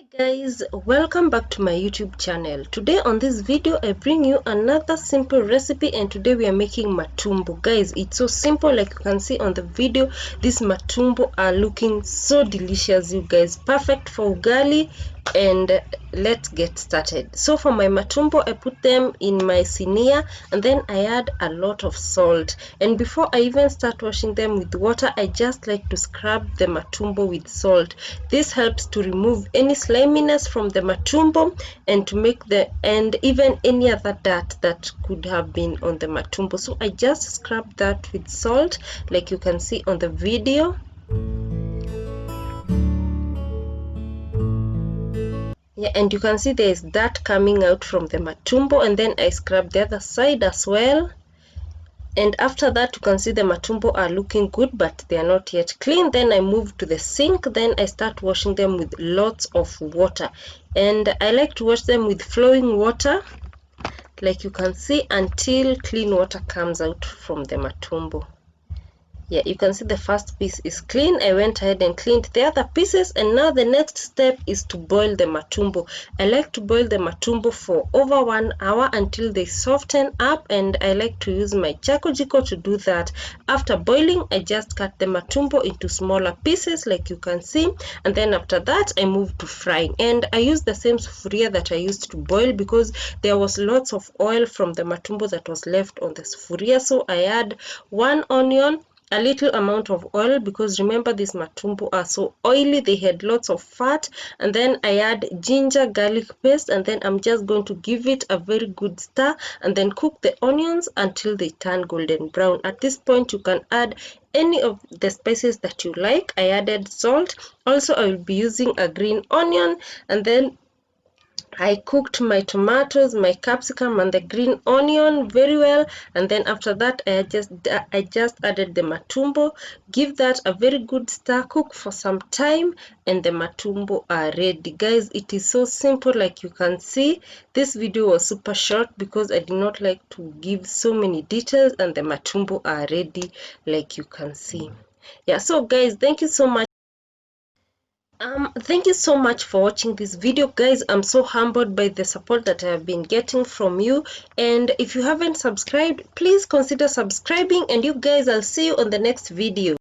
Hi guys, welcome back to my YouTube channel. Today on this video I bring you another simple recipe, and today we are making matumbo. Guys, it's so simple. Like you can see on the video, these matumbo are looking so delicious, you guys. Perfect for ugali. And let's get started. So for my matumbo, I put them in my sinia and then I add a lot of salt. And before I even start washing them with water, I just like to scrub the matumbo with salt. This helps to remove any sliminess from the matumbo and to make and even any other dirt that could have been on the matumbo. So I just scrub that with salt, like you can see on the video. Yeah, and you can see there is that coming out from the matumbo, and then I scrub the other side as well. And after that, you can see the matumbo are looking good, but they are not yet clean. Then I move to the sink. Then I start washing them with lots of water, and I like to wash them with flowing water, like you can see, until clean water comes out from the matumbo. Yeah, you can see the first piece is clean. I went ahead and cleaned the other pieces, and now the next step is to boil the matumbo. I like to boil the matumbo for over 1 hour until they soften up, and I like to use my chakojiko to do that. After boiling, I just cut the matumbo into smaller pieces, like you can see, and then after that I move to frying. And I use the same sufuria that I used to boil because there was lots of oil from the matumbo that was left on the sufuria. So I add 1 onion, a little amount of oil, because remember these matumbo are so oily, they had lots of fat, and then I add ginger garlic paste, and then I'm just going to give it a very good stir and then cook the onions until they turn golden brown. At this point you can add any of the spices that you like. I added salt. Also I will be using a green onion, and then I cooked my tomatoes, my capsicum, and the green onion very well, and then after that I just added the matumbo. Give that a very good stir, cook for some time, and the matumbo are ready. Guys, it is so simple. Like you can see, this video was super short because I did not like to give so many details, and the matumbo are ready, like you can see. Yeah, so guys, thank you so much. Thank you so much for watching this video, guys. I'm so humbled by the support that I have been getting from you, and if you haven't subscribed, please consider subscribing. And you guys, I'll see you on the next video.